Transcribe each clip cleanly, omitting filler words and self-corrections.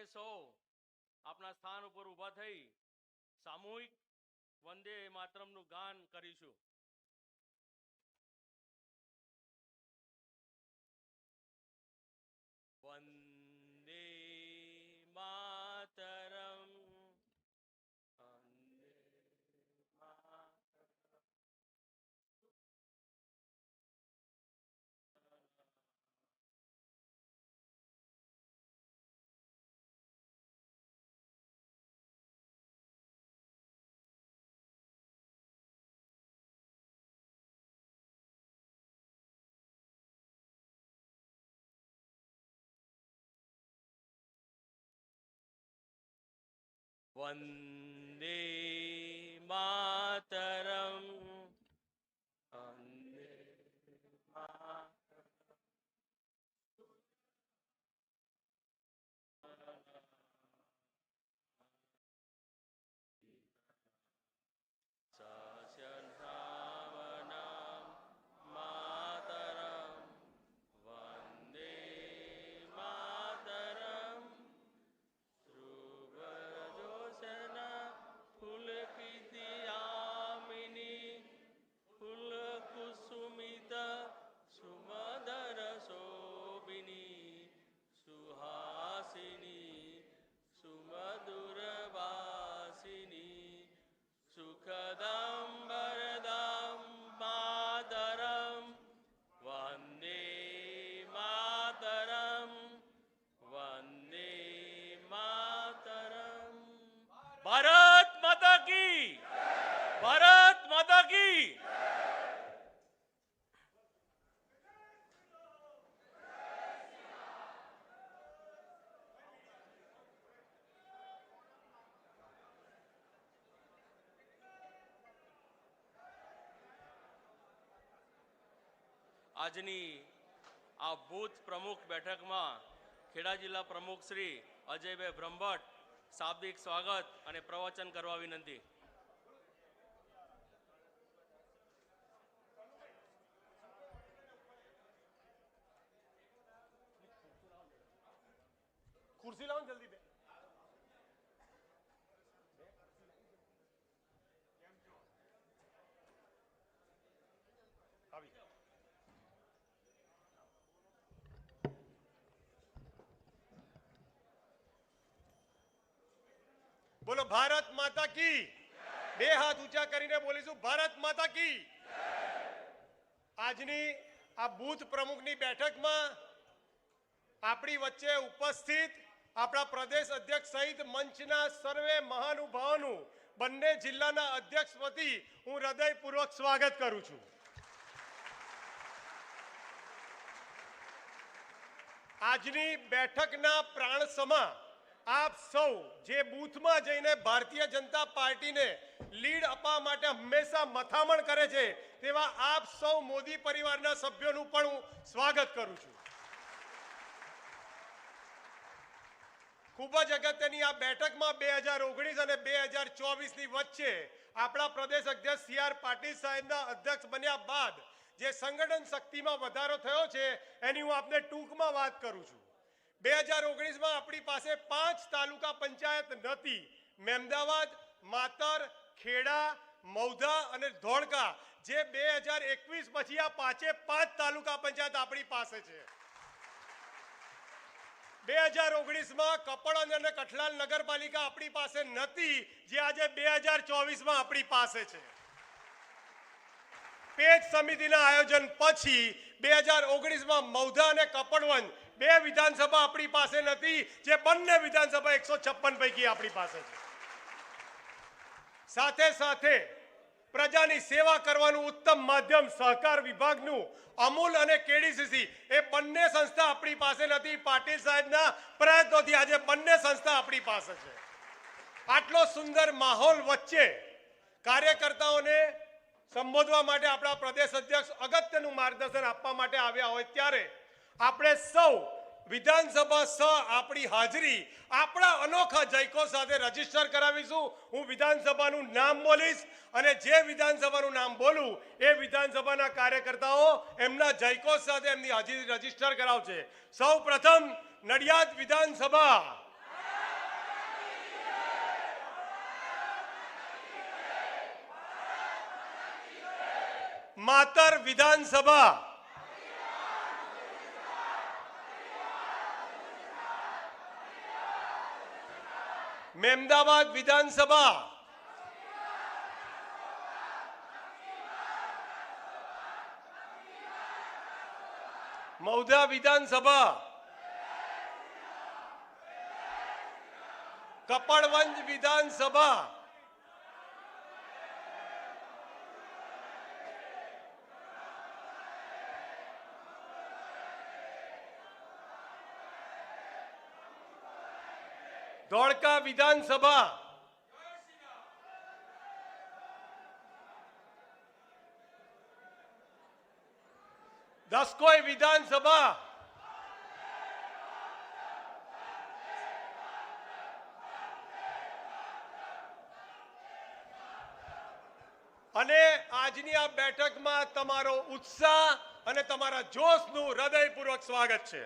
આપણે સૌ આપણા સ્થાન ઉપર ઊભા થઈ સામૂહિક વંદે માતરમનું ગાન કરીશું. વંદે માતરમ, વંદે માતરમ. વંદે માતરમ, વંદે માતરમ. સસ્યન્તાવનામ માતરમ, વંદે માતરમ. ધ્રુવજોત્સના ફુલકિતયામિની, ફુલકુસુમિત સુમધર શોભિની, સુહાસિની સુમધુરવાસિની, સુખદમ વરદમ માતરમ, વંદે માતરમ, વંદે માતરમ. ભારત માતા કી, ભારત માતા કી. આજની આ બૂથ પ્રમુખ બેઠકમાં ખેડા જિલ્લા પ્રમુખ શ્રી અજયભાઈ બ્રહ્મભટ્ટ શાબ્દિક સ્વાગત અને પ્રવચન કરવા વિનંતી. ખુરશી લાવો જલ્દી. બોલો ભારત માતા કી. બે હાથ ઊંચા કરીને બોલીશું ભારત માતા કી. આજની આ બૂથ પ્રમુખની બેઠકમાં આપણી વચ્ચે ઉપસ્થિત આપણા પ્રદેશ અધ્યક્ષ સહિત મંચના સર્વે મહાનુભાવોનું બંને જિલ્લાના અધ્યક્ષ વતી હું હૃદયપૂર્વક સ્વાગત કરું છું. આજની બેઠકના પ્રાણ સમા આપ સૌ જે બૂથમાં જઈને ભારતીય જનતા પાર્ટીને લીડ આપવા માટે હંમેશા મથામણ કરે છે તેવા આપ સૌ મોદી પરિવારના સભ્યોનું પણ હું સ્વાગત કરું છું. ખૂબ જ અગત્યની આ બેઠકમાં 2019 અને 2024ની વચ્ચે આપણા પ્રદેશ અધ્યક્ષ સી.આર. પાટીલ સાહેબના અધ્યક્ષ બન્યા બાદ જે સંગઠન શક્તિમાં વધારો થયો છે એની હું આપને ટૂંકમાં વાત કરું છું. 2019માં આપણી પાસે 5 તાલુકા પંચાયત નથી. મહેમદાવાદ, માતર, ખેડા, મૌધા અને ધોળકા, જે 2021 પછી આ 5 તાલુકા પંચાયત આપણી પાસે છે. 2019માં કપડવંજ અને કઠલાલ નગરપાલિકા આપણી પાસે નથી, જે આજે 2024માં આપણી પાસે છે. પેજ સમિતિના આયોજન પછી 2019માં મૌધા અને કપડવંજ 2 વિધાનસભા આપણી પાસે નથી, જે બંને વિધાનસભા 156 પૈકી આપણી પાસે છે. સાથે સાથે પ્રજાની સેવા કરવાનું ઉત્તમ માધ્યમ સહકાર વિભાગનું અમૂલ અને કેડીસીસી એ બંને સંસ્થા આપણી પાસે નથી. પાટીલ સાહેબના પ્રયત્નોથી આજે બંને સંસ્થા આપણી પાસે છે. આટલો સુંદર માહોલ વચ્ચે કાર્યકર્તાઓને સંબોધવા માટે આપણા પ્રદેશ અધ્યક્ષ અગત્યનું માર્ગદર્શન આપવા માટે આવ્યા હોય ત્યારે આપણે સૌ વિધાનસભા આપણી હાજરી આપણા અનોખા જયકોશ સાથે રજીસ્ટર કરાવીશું. હું વિધાનસભાનું નામ બોલીશ અને જે વિધાનસભાનું નામ બોલું એ વિધાનસભાના કાર્યકર્તાઓ એમના જયકોશ સાથે એમની હાજરી રજીસ્ટર કરાવશે. સૌ પ્રથમ નડિયાદ વિધાનસભા, માતર વિધાનસભા, મેમદાવાદ વિધાનસભા, મૌધા વિધાનસભા, કપડવંજ વિધાનસભા, ધોળકા વિધાનસભા, દસકોઈ વિધાનસભા, અને આજની આ બેઠકમાં તમારો ઉત્સાહ અને તમારા જોશનું હૃદયપૂર્વક સ્વાગત છે.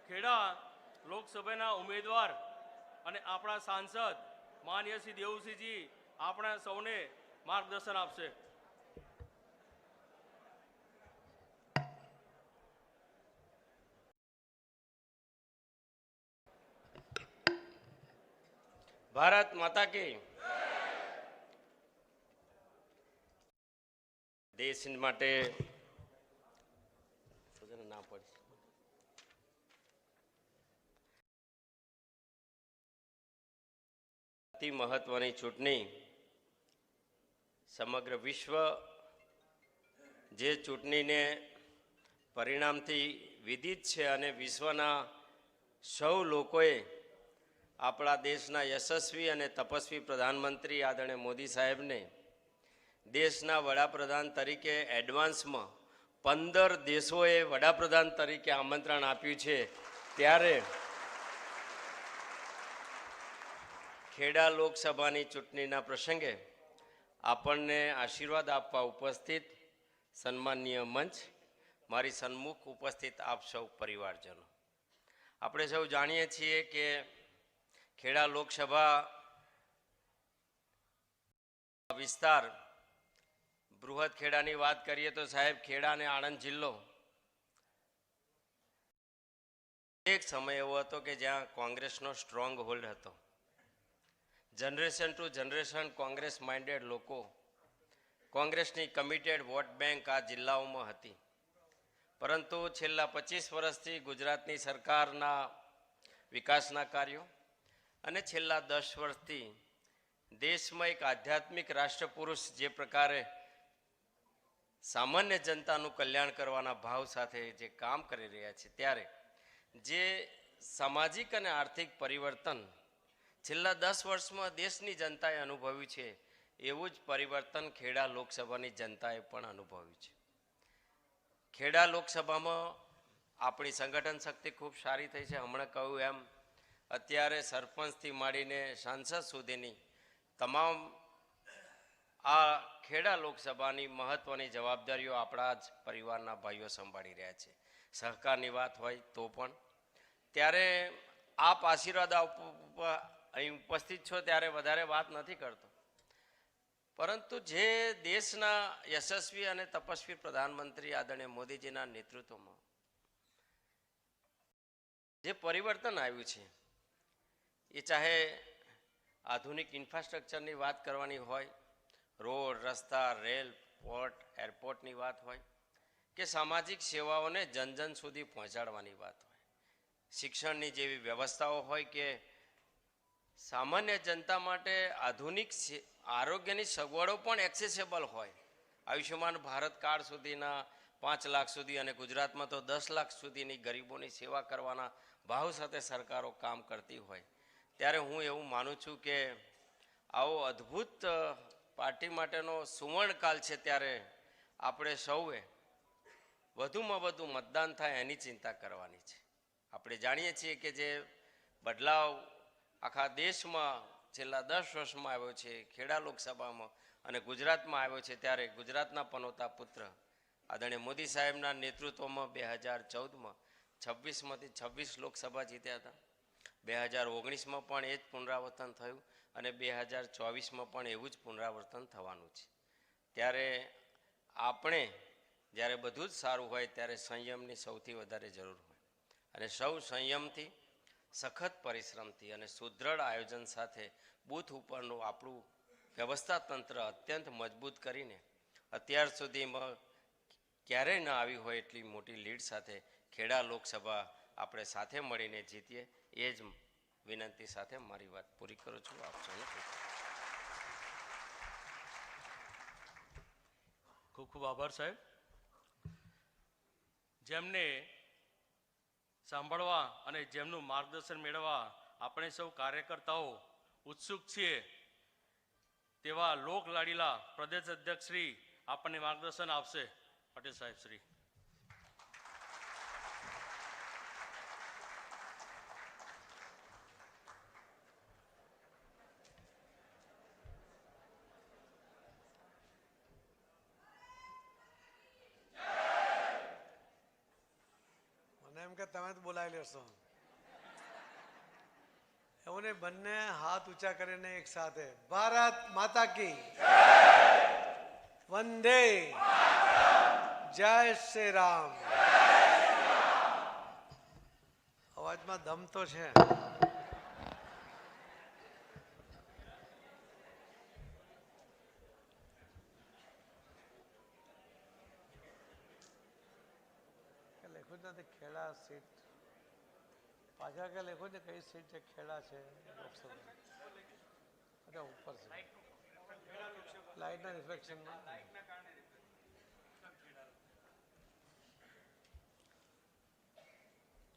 ખેડા લોકસભાના ઉમેદવાર અને આપણા સાંસદ માનનીય શ્રી દેવુસિંહજી આપણા સૌને માર્ગદર્શન આપશે. ભારત માતા કી. દેશ માટે ના પડશે. અતિ મહત્વની ચૂંટણી સમગ્ર વિશ્વ જે ચૂંટણીને પરિણામથી વિદિત છે અને વિશ્વના સૌ લોકોએ આપણા દેશના યશસ્વી અને તપસ્વી પ્રધાનમંત્રી આદરણીય મોદી સાહેબને દેશના વડાપ્રધાન તરીકે એડવાન્સમાં 15 દેશોએ વડાપ્રધાન તરીકે આમંત્રણ આપ્યું છે. ત્યારે ખેડા લોકસભાની ચૂંટણીના પ્રસંગે આપણને આશીર્વાદ આપવા ઉપસ્થિત સન્માનનીય મંચ, મારી સન્મુખ ઉપસ્થિત આપ સૌ પરિવારજનો, આપણે સૌ જાણીએ છીએ કે ખેડા લોકસભા વિસ્તાર, બૃહદ ખેડાની વાત કરીએ તો સાહેબ ખેડા અને આણંદ જિલ્લો એક સમય એવો હતો કે જ્યાં કોંગ્રેસનો સ્ટ્રોંગ હોલ્ડ હતો. Generation to generation Congress minded લોકો, કોંગ્રેસની કમિટેડ વોટ બેંક આ જિલ્લાઓમાં હતી. પરંતુ છેલ્લા 25 વર્ષથી ગુજરાતની સરકારના વિકાસના કાર્યો અને છેલ્લા 10 વર્ષથી દેશમાં એક આધ્યાત્મિક રાષ્ટ્રપુરુષ જે પ્રકારે સામાન્ય જનતાનું કલ્યાણ કરવાના ભાવ સાથે જે કામ કરી રહ્યા છે, ત્યારે જે સામાજિક અને આર્થિક પરિવર્તન છેલ્લા 10 વર્ષમાં દેશની જનતાએ અનુભવ્યું છે, એવું જ પરિવર્તન ખેડા લોકસભાની જનતાએ પણ અનુભવ્યું છે. ખેડા લોકસભામાં આપણી સંગઠન શક્તિ ખૂબ સારી થઈ છે. હમણાં કહ્યું એમ અત્યારે સરપંચથી માંડીને સાંસદ સુધીની તમામ આ ખેડા લોકસભાની મહત્વની જવાબદારીઓ આપણા જ પરિવારના ભાઈઓ સંભાળી રહ્યા છે. સહકારની વાત હોય તો પણ ત્યારે આપ આશીર્વાદ અહીં ઉપસ્થિત છો ત્યારે વધારે વાત નથી કરતો, પરંતુ જે દેશના યશસ્વી અને તપસ્વી પ્રધાનમંત્રી આદરણીય મોદીજીના નેતૃત્વમાં જે પરિવર્તન આવ્યું છે, એ ચાહે આધુનિક ઇન્ફ્રાસ્ટ્રક્ચરની વાત કરવાની હોય, રોડ, રસ્તા, રેલ, પોર્ટ, એરપોર્ટની વાત હોય, કે સામાજિક સેવાઓને જન જન સુધી પહોંચાડવાની વાત હોય, શિક્ષણની જેવી વ્યવસ્થાઓ હોય કે સામાન્ય જનતા માટે આધુનિક આરોગ્યની સગવડો પણ એક્સેસેબલ હોય. આયુષ્યમાન ભારત કાર્ડ સુધીના 5 લાખ સુધી અને ગુજરાતમાં તો 10 લાખ સુધીની ગરીબોની સેવા કરવાના ભાવ સાથે સરકારો કામ કરતી હોય, ત્યારે હું એવું માનું છું કે આવો અદ્ભુત પાર્ટી માટેનો સુવર્ણકાલ છે. ત્યારે આપણે સૌએ વધુમાં વધુ મતદાન થાય એની ચિંતા કરવાની છે. આપણે જાણીએ છીએ કે જે બદલાવ આખા દેશમાં છેલ્લા 10 વર્ષમાં આવ્યો છે, ખેડા લોકસભામાં અને ગુજરાતમાં આવ્યો છે, ત્યારે ગુજરાતના પનોતા પુત્ર આદરણીય મોદી સાહેબના નેતૃત્વમાં 2014માં 26માંથી 26 લોકસભા જીત્યા હતા. 2019માં પણ એ જ પુનરાવર્તન થયું અને 2024માં પણ એવું જ પુનરાવર્તન થવાનું છે. ત્યારે આપણે જ્યારે બધું જ સારું હોય ત્યારે સંયમની સૌથી વધારે જરૂર હોય અને સૌ સંયમથી, સખત પરિશ્રમથી અને સુદૃઢ આયોજન સાથે બૂથ ઉપરનું આપણું વ્યવસ્થા તંત્ર અત્યંત મજબૂત કરીને અત્યાર સુધીમાં ક્યારેય ન આવી હોય એટલી મોટી લીડ સાથે ખેડા લોકસભા આપણે સાથે મળીને જીતીએ એ જ વિનંતી સાથે મારી વાત પૂરી કરું છું. આપ સૌને ખૂબ ખૂબ આભાર સાહેબ. જેમને સાંભળવા અને જેમનું માર્ગદર્શન મેળવવા આપણે સૌ કાર્યકર્તાઓ ઉત્સુક છીએ તેવા લોક લાડીલા પ્રદેશ અધ્યક્ષ શ્રી આપણને માર્ગદર્શન આપશે. પટેલ સાહેબ શ્રી. મને એમ કે તમે જ બોલાવી લેશો એવું નહીં. બંને હાથ ઊંચા કરીને એક સાથે ભારત માતા કી વંદે જય શ્રી રામ. અવાજમાં દમ તો છે. લખ્યું જ નથી ખેડા સીટ પાછળ કે લખ્યું છે કઈ સીટ છે ખેડા છે લોકસભા. અચ્છા ઉપર છે લાઇટના રિફ્લેક્શનમાં.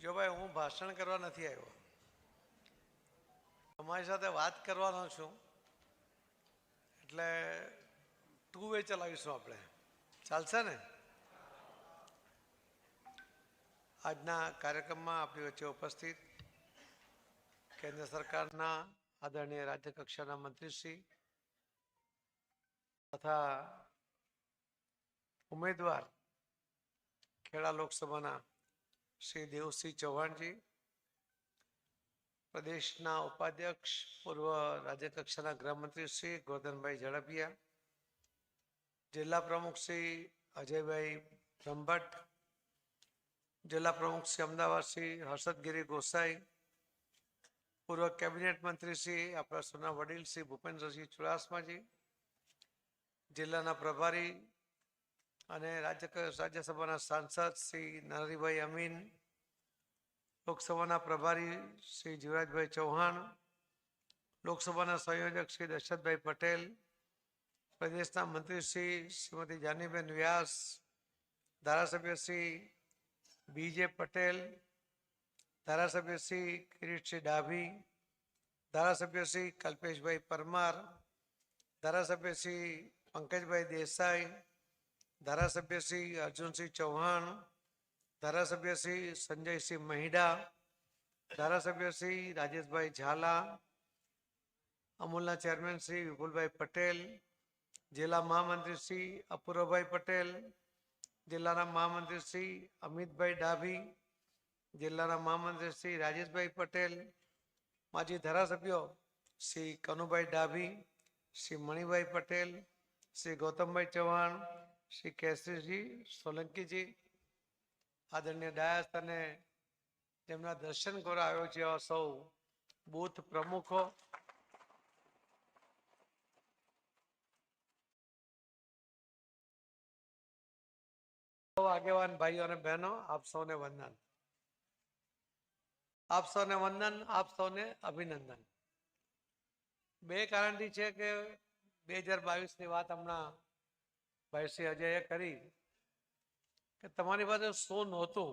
જો ભાઈ હું ભાષણ કરવા નથી આવ્યો, તમારી સાથે વાત કરવાનો છું. એટલે ટુ વે ચલાવીશું આપણે. ચાલશે ને? આજના કાર્યક્રમમાં આપણી વચ્ચે ઉપસ્થિત કેન્દ્ર સરકારના આદરણીય રાજ્ય કક્ષાના મંત્રીશ્રી તથા ઉમેદવાર ખેડા લોકસભાના શ્રી દેવસિંહ ચૌહાણજી, પ્રદેશના ઉપાધ્યક્ષ પૂર્વ રાજ્ય કક્ષાના ગૃહમંત્રી શ્રી ગોરધનભાઈ ઝડપિયા, જિલ્લા પ્રમુખ શ્રી અજયભાઈ બ્રહ્મભટ્ટ, જિલ્લા પ્રમુખ શ્રી અમદાવાદ શ્રી હર્ષદગીરી ગોસાઈ, પૂર્વ કેબિનેટ મંત્રી શ્રી આપણા સૌના વડીલ શ્રી ભૂપેન્દ્રસિંહ ચુડાસમાજી, જિલ્લાના પ્રભારી અને રાજ્યસભાના સાંસદ શ્રી નરહરીભાઈ અમીન, લોકસભાના પ્રભારી શ્રી જીવરાજભાઈ ચૌહાણ, લોકસભાના સંયોજક શ્રી દશરથભાઈ પટેલ, પ્રદેશના મંત્રી શ્રી શ્રીમતી જાનીબેન વ્યાસ, ધારાસભ્ય શ્રી બીજે પટેલ, ધારાસભ્ય શ્રી કિરીટસિંહ ડાભી, ધારાસભ્ય શ્રી કલ્પેશભાઈ પરમાર, ધારાસભ્ય શ્રી પંકજભાઈ દેસાઈ, ધારાસભ્ય શ્રી અર્જુનસિંહ ચૌહાણ, ધારાસભ્ય શ્રી સંજયસિંહ મહિડા, ધારાસભ્ય શ્રી રાજેશભાઈ ઝાલા, અમૂલના ચેરમેન શ્રી વિપુલભાઈ પટેલ, જિલ્લા મહામંત્રી શ્રી અપૂર્વભાઈ પટેલ, જિલ્લાના મહામંત્રી શ્રી અમિતભાઈ ડાભી, જિલ્લાના મહામંત્રી શ્રી રાજેશભાઈ પટેલ, માજી ધારાસભ્યો શ્રી કનુભાઈ ડાભી, શ્રી મણિભાઈ પટેલ, શ્રી ગૌતમભાઈ ચૌહાણ, શ્રી કેસરીજી સોલંકીજી, આદરણીય ડાયસ અને તેમના દર્શન કરવા આવ્યો છે એવા સૌ બૂથ પ્રમુખો, આગેવાન ભાઈઓ અને બહેનો, આપ સૌને વંદન. આપ સૌને વંદન, આપ સૌને અભિનંદન. બે કારણથી છે કે 2022ની વાત હમણાં ભાઈ શ્રી અજયે કરી કે તમારી પાસે શું નહોતું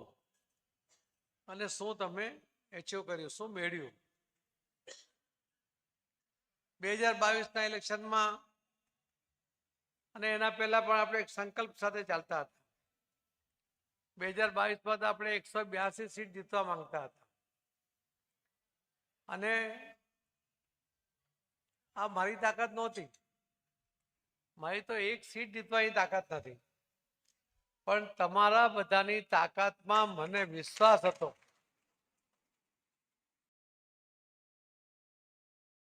અને શું તમે એચીવ કર્યું, શું મેળવ્યું. 2022ના ઇલેક્શનમાં અને એના પહેલા પણ આપણે એક સંકલ્પ સાથે ચાલતા હતા. 2022માં તો આપણે 182 સીટ જીતવા માંગતા હતા અને આ મારી તાકાત નહોતી. મારી તો એક સીટ જીતવાની તાકાત નથી. પણ તમારા બધાની તાકાતમાં મને વિશ્વાસ હતો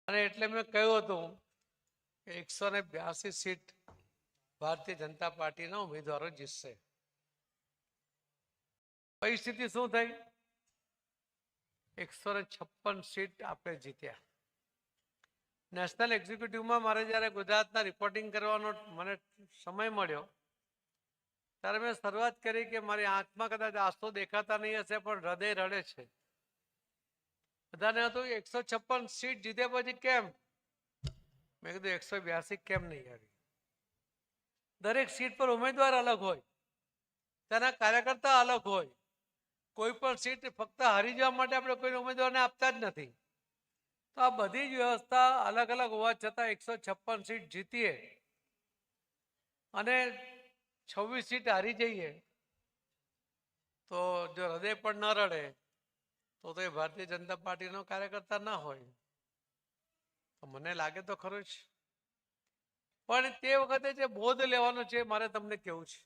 અને એટલે મેં કહ્યું હતું કે 182 સીટ ભારતીય જનતા પાર્ટીના ઉમેદવારો જીતશે. પરિસ્થિતિ શું થઈ? 156 સીટ આપણે જીત્યા. નેશનલ એક્ઝિક્યુટિવમાં મારે જ્યારે ગુજરાતના રિપોર્ટિંગ કરવાનો મને સમય મળ્યો ત્યારે મેં શરૂઆત કરી કે મારી આંખમાં કદાચ આંસુ દેખાતા નહીં હશે પણ હૃદય રડે છે. બધાને હતું 156 સીટ જીતે પછી કેમ? મેં કીધું 182 કેમ નહીં આવી? દરેક સીટ પર ઉમેદવાર અલગ હોય, તેના કાર્યકર્તા અલગ હોય. કોઈ પણ સીટ ફક્ત હારી જવા માટે આપણે કોઈ ઉમેદવારને આપતા જ નથી. તો આ બધી જ વ્યવસ્થા અલગ અલગ હોવા છતાં 156 સીટ જીતીએ અને 26 સીટ હારી જઈએ તો જો હૃદય પણ ન રડે તો એ ભારતીય જનતા પાર્ટીનો કાર્યકર્તા ના હોય. તો મને લાગે તો ખરું જ. પણ તે વખતે જે બોધ લેવાનો છે મારે તમને કહેવું છે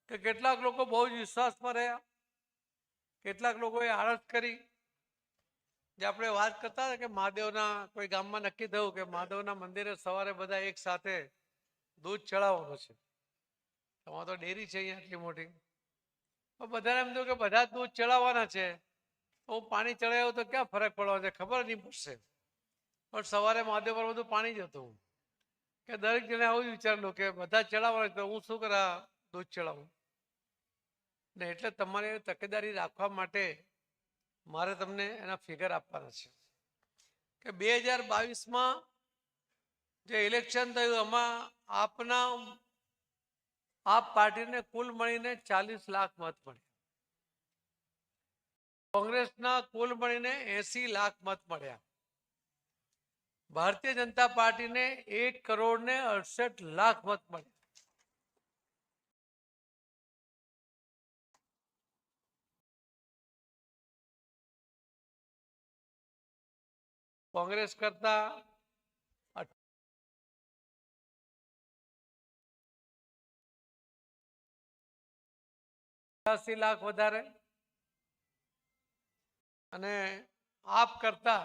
કે કેટલાક લોકો બહુ જ વિશ્વાસમાં રહ્યા, કેટલાક લોકોએ આળસ કરી. જે આપણે વાત કરતા હતા કે મહાદેવના કોઈ ગામમાં નક્કી થયું કે મહાદેવના મંદિરે સવારે બધા એક સાથે દૂધ ચડાવવાનું છે. તમારે તો ડેરી છે અહીંયા આટલી મોટી, બધાને એમ થયું કે બધા દૂધ ચડાવવાના છે તો હું પાણી ચડાવ્યું તો ક્યાં ફરક પડવાનો છે? ખબર નહીં પડશે. પણ સવારે મહાદેવ પર બધું પાણી જ હતું કે દરેક જણે આવું જ વિચારેલું કે બધા ચડાવવાના તો હું શું કરા દૂધ ચડાવું ને. એટલે તમારે તકેદારી રાખવા માટે મારે તમને એના ફિગર આપવાના છે કે 2022માં જે ઇલેક્શન થયું એમાં આપ પાર્ટીને કુલ મળીને 40 લાખ મત મળ્યા. કોંગ્રેસના કુલ મળીને 80 લાખ મત મળ્યા. ભારતીય જનતા પાર્ટીને 1,68,00,000 મત મળ્યા. કોંગ્રેસ કરતા 88 લાખ વધારે અને આપ કરતા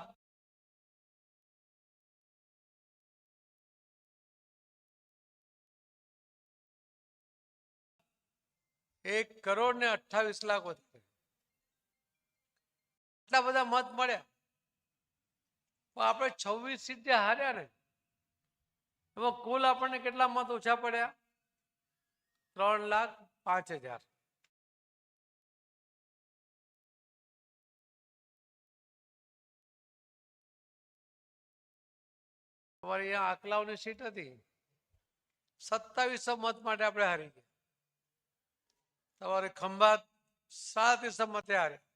1,28,00,000 વધારે. એટલા બધા મત મળ્યા. આપણે 26 સીટ જે હાર્યા ને એમાં કુલ આપણને કેટલા મત ઓછા પડ્યા? 3,05,000. અમારી અહીંયા આકલાવની સીટ હતી 2700 મત માટે આપણે હારી ગયા. તમારે ખંભાત 3700 મતે હાર્યા.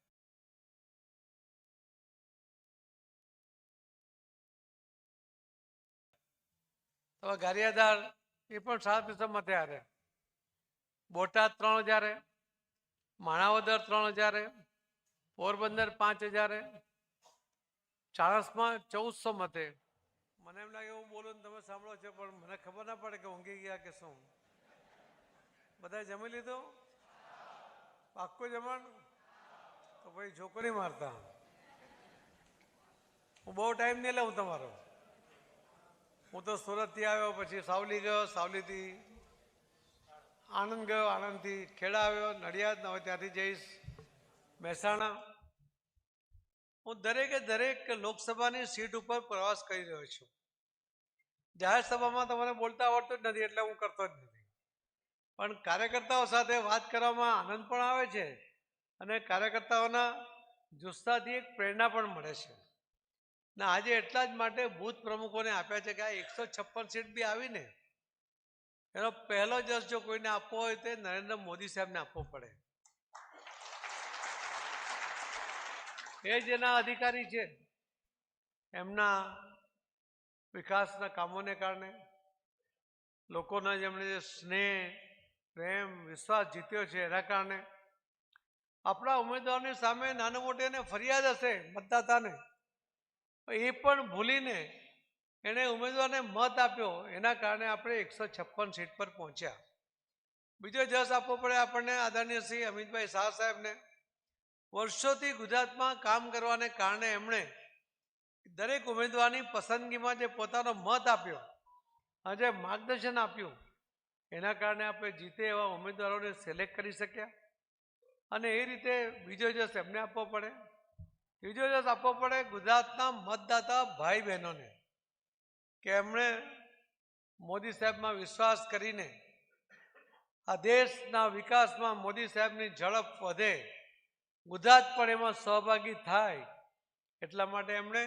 ગારિયાધાર એ પણ 3700 મતે હાર્યા. બોટાદ 3,000, માણાવદર 3,000, પોરબંદર 5,000, ચાણસમાં 1,400 મતે. મને એમ લાગે હું બોલું ને તમે સાંભળો છો પણ મને ખબર ના પડે કે ઊંઘી ગયા કે શું. બધા જમી લીધું? પાક્કું જમણ? તો ભાઈ છોકરી મારતા હું બહુ ટાઈમ નહીં લઉં તમારો. હું તો સુરતથી આવ્યો, પછી સાવલી ગયો, સાવલીથી આણંદ ગયો, આણંદથી ખેડા આવ્યો, નડિયાદ, હવે ત્યાંથી જઈશ મહેસાણા. હું દરેક લોકસભાની સીટ ઉપર પ્રવાસ કરી રહ્યો છું. જાહેર સભામાં તમને બોલતા આવડતું જ નથી એટલે હું કરતો જ નથી. પણ કાર્યકર્તાઓ સાથે વાત કરવામાં આનંદ પણ આવે છે અને કાર્યકર્તાઓના જુસ્સાથી એક પ્રેરણા પણ મળે છે. ને આજે એટલા જ માટે બૂથ પ્રમુખોને આપ્યા છે કે આ 156 સીટ બી આવીને એનો પહેલો જસ જો કોઈને આપવો હોય તો નરેન્દ્ર મોદી સાહેબને આપવો પડે. એ જેના અધિકારી છે એમના વિકાસના કામોને કારણે, લોકોના જેમણે જે સ્નેહ, પ્રેમ, વિશ્વાસ જીત્યો છે એના કારણે. આપણા ઉમેદવારની સામે નાના મોટી ફરિયાદ હશે મતદાતાને, એ પણ ભૂલીને એને ઉમેદવારને મત આપ્યો, એના કારણે આપણે 156 સીટ પર પહોંચ્યા. બીજો જસ આપવો પડે આપણને આદરણીય શ્રી અમિતભાઈ શાહ સાહેબને. વર્ષોથી ગુજરાતમાં કામ કરવાને કારણે એમણે દરેક ઉમેદવારની પસંદગીમાં જે પોતાનો મત આપ્યો અને જે માર્ગદર્શન આપ્યું એના કારણે આપણે જીતે એવા ઉમેદવારોને સિલેક્ટ કરી શક્યા. અને એ રીતે બીજો જસ એમને આપવો પડે. ત્રીજો જસ આપવો પડે ગુજરાતના મતદાતા ભાઈ બહેનોને કે એમણે મોદી સાહેબમાં વિશ્વાસ કરીને આ દેશના વિકાસમાં મોદી સાહેબની ઝડપ વધે, ગુજરાત પણ એમાં સહભાગી થાય એટલા માટે એમણે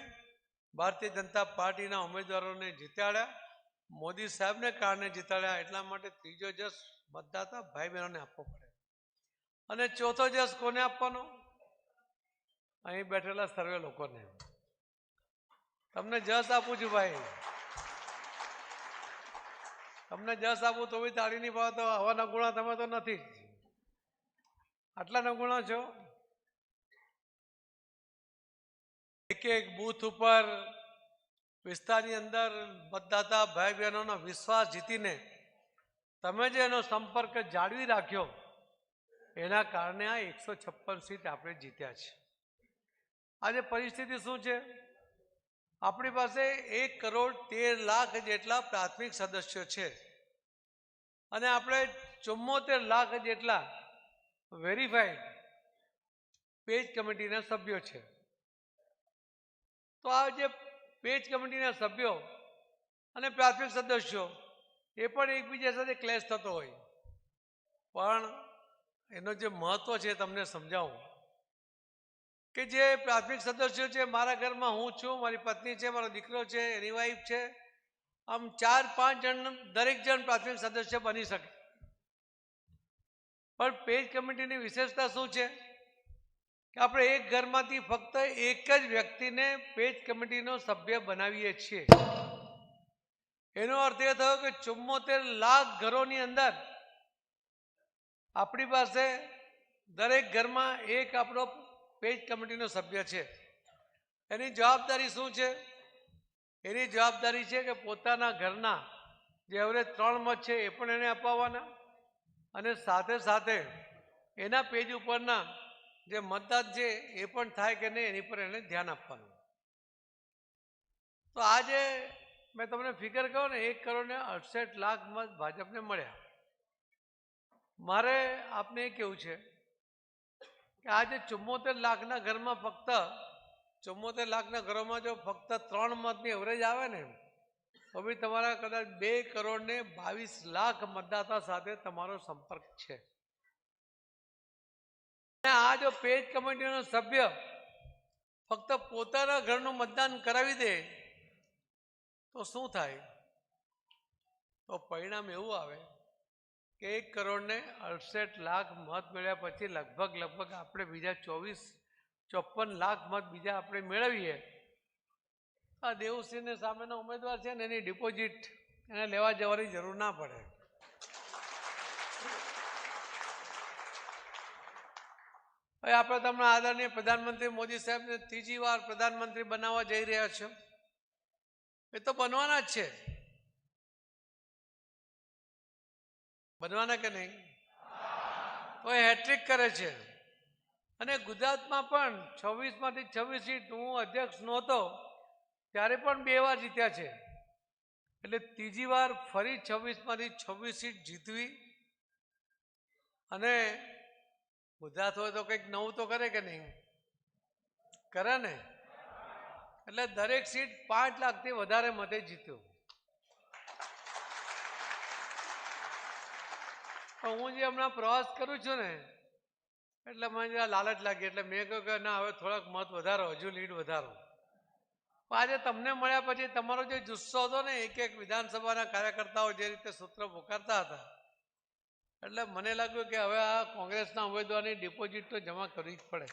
ભારતીય જનતા પાર્ટીના ઉમેદવારોને જીતાડ્યા, મોદી સાહેબને કારણે જીતાડ્યા. એટલા માટે ત્રીજો જસ મતદાતા ભાઈ બહેનોને આપવો પડે. અને ચોથો જસ કોને આપવાનો? અહીં બેઠેલા સર્વે લોકોને. તમને જસ આપું છું ભાઈ, તમને જસ આપું તો બી તાળી નહીં પાડો તો આવા નગુણા તમે તો નથી જ. આટલા નગુણા છો. એક એક બૂથ ઉપર વિસ્તારની અંદર મતદાતા ભાઈ બહેનોનો વિશ્વાસ જીતીને તમે જે એનો સંપર્ક જાળવી રાખ્યો એના કારણે આ 156 સીટ આપણે જીત્યા છે. આજે પરિસ્થિતિ શું છે? આપણી પાસે 1,13,00,000 જેટલા પ્રાથમિક સદસ્યો છે અને આપણે 74 લાખ જેટલા વેરીફાઈડ પેજ કમિટીના સભ્યો છે. તો આ જે પેજ કમિટીના સભ્યો અને પ્રાથમિક સદસ્યો એ પણ એકબીજા સાથે ક્લેશ થતો હોય, પણ એનો જે મહત્વ છે તમને સમજાવું કે જે પ્રાથમિક સદસ્યો છે, મારા ઘરમાં હું છું, મારી પત્ની છે, મારો દીકરો છે, એની વાઈફ છે, આમ 4-5 જણ દરેક જણ પ્રાથમિક સદસ્ય બની શકે. પણ પેજ કમિટીની વિશેષતા શું છે કે આપણે એક ઘરમાંથી ફક્ત એક જ વ્યક્તિને પેજ કમિટીનો સભ્ય બનાવીએ છીએ. એનો અર્થ એ થયો કે 74 લાખ ઘરોની અંદર આપણી પાસે દરેક ઘરમાં એક આપણો પેજ કમિટીનો સભ્ય છે. એની જવાબદારી શું છે? એની જવાબદારી છે કે પોતાના ઘરના જે એવરેજ 3 મત છે એ પણ એને અપાવવાના અને સાથે સાથે એના પેજ ઉપરના જે મતદાન છે એ પણ થાય કે નહીં એની પર એને ધ્યાન આપવાનું. તો આજે મેં તમને ફિગર કહો ને 1,68,00,000 મત ભાજપને મળ્યા. મારે આપને એ કહેવું છે કે આજે 74 લાખના ઘરમાં ફક્ત 74 લાખના ઘરોમાં જો ફક્ત 3 મતની એવરેજ આવે ને તો બી તમારા કદાચ 2,22,00,000 મતદાતા સાથે તમારો સંપર્ક છે. આ જો પેજ કમિટીનો સભ્ય ફક્ત પોતાના ઘરનું મતદાન કરાવી દે તો શું થાય? તો પરિણામ એવું આવે કે 1,68,00,000 મત મળ્યા પછી લગભગ આપણે બીજા 54 લાખ મત બીજા આપણે મેળવીએ. આ દેવસિંહને સામેનો ઉમેદવાર છે ને એની ડિપોઝિટ એને લેવા જવાની જરૂર ના પડે. હવે આપણે તમને આદરણીય પ્રધાનમંત્રી મોદી સાહેબને 3જી વાર પ્રધાનમંત્રી બનાવવા જઈ રહ્યા છો. એ તો બનવાના જ છે. બનવાના કે નહીં? તો એ હેટ્રિક કરે છે અને ગુજરાતમાં પણ 26માંથી 26 સીટ હું અધ્યક્ષ નહોતો ત્યારે પણ 2 વાર જીત્યા છે. એટલે 3જી વાર ફરી 26માંથી 26 સીટ જીતવી અને ગુજરાત હોય તો કંઈક નવું તો કરે કે નહીં? કરે ને? એટલે દરેક સીટ 5 લાખથી વધારે મતે જીત્યો. હું જે હમણાં પ્રવાસ કરું છું ને એટલે મને લાલચ લાગી એટલે મેં કહ્યું કે ના હવે થોડાક મત વધારો, હજુ લીડ વધારો. આજે તમને મળ્યા પછી તમારો જે જુસ્સો હતો ને એક વિધાનસભાના કાર્યકર્તાઓ જે રીતે સૂત્ર પુકારતા હતા એટલે મને લાગ્યું કે હવે આ કોંગ્રેસના ઉમેદવારની ડિપોઝિટ તો જમા કરવી જ પડે.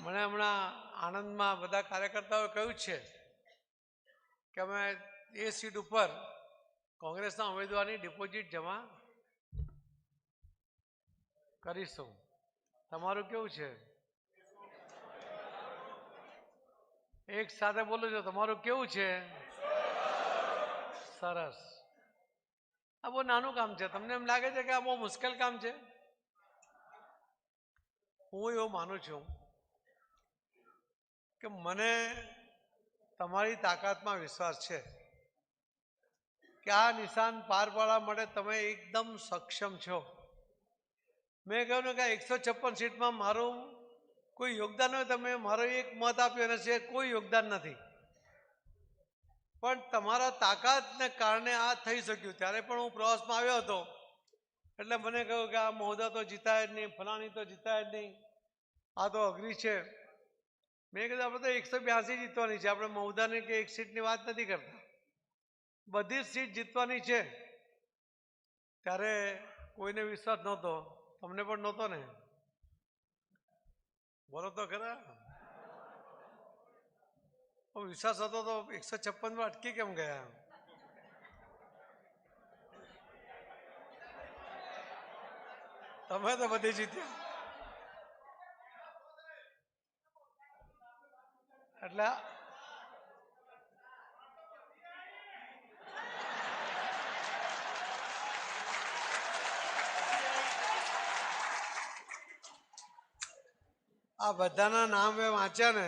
મને હમણાં આણંદમાં બધા કાર્યકર્તાઓએ કહ્યું છે કે અમે એ સીટ ઉપર કોંગ્રેસના ઉમેદવારની ડિપોઝિટ જમા કરીશું. તમારું કેવું છે? એક સાથે બોલું છું, તમારું કેવું છે? સરસ. આ બહુ નાનું કામ છે. તમને એમ લાગે છે કે આ બહુ મુશ્કેલ કામ છે? હું એવું માનું છું કે મને તમારી તાકાતમાં વિશ્વાસ છે કે આ નિશાન પાર પાડવા માટે તમે એકદમ સક્ષમ છો. મેં કહ્યું ને કે 156 સીટમાં મારું કોઈ યોગદાન હોય, તમે મારો એક મત આપ્યો અને છે કોઈ યોગદાન નથી, પણ તમારા તાકાતને કારણે આ થઈ શક્યું. ત્યારે પણ હું પ્રવાસમાં આવ્યો હતો એટલે મને કહ્યું કે આ મહોદા તો જીતાય જ નહીં, ફલાણી તો જીતાય જ નહીં, આ તો અઘરી છે. મેં કીધું આપણે તો 182 જીતવાની છે, આપણે મહોદાની કે એક સીટની વાત નથી કરતા, બધી જ સીટ જીતવાની છે. ત્યારે કોઈને વિશ્વાસ નહોતો, તમને પણ નહોતો ને? બોલો તો ખરા. વિશ્વાસ હતો તો 156 અટકી કેમ ગયા? તમે તો બધી જીત્યા. એટલે આ બધાના નામ મેં વાંચ્યા ને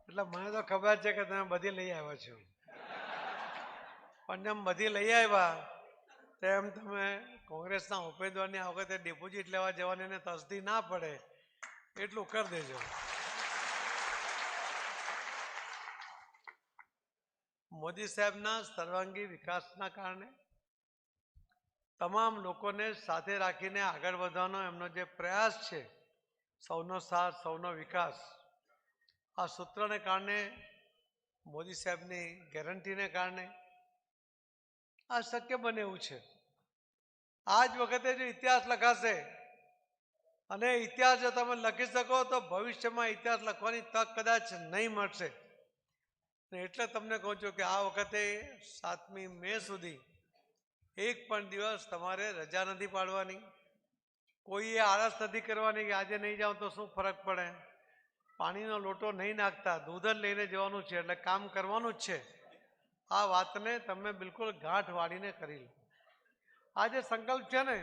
એટલે મને તો ખબર છે કે તમે બધી લઈ આવ્યા છો, પણ જેમ બધી લઈ આવ્યા તેમ તમે કોંગ્રેસના ઉમેદવારની આ વખતે ડિપોઝિટ લેવા જવાની એને તસદી ના પડે એટલું કરી દેજો. મોદી સાહેબના સર્વાંગી વિકાસના કારણે તમામ લોકોને સાથે રાખીને આગળ વધવાનો એમનો જે પ્રયાસ છે, સૌનો સાથ સૌનો વિકાસ, આ સૂત્રને કારણે, મોદી સાહેબની ગેરંટીને કારણે આ શક્ય બને એવું છે. આ જ વખતે જો ઇતિહાસ લખાશે અને ઇતિહાસ જો તમે લખી શકો તો ભવિષ્યમાં ઇતિહાસ લખવાની તક કદાચ નહીં મળશે. એટલે તમને કહું છું કે આ વખતે 7મી મે સુધી એક પણ દિવસ તમારે રજા નથી પાડવાની, કોઈએ આળસ નથી કરવાની કે આજે નહીં જાઓ તો શું ફરક પડે, પાણીનો લોટો નહીં નાખતા, દૂધ જ લઈને જવાનું છે, એટલે કામ કરવાનું જ છે. આ વાતને તમે બિલકુલ ગાંઠ વાળીને કરી લો. આ જે સંકલ્પ છે ને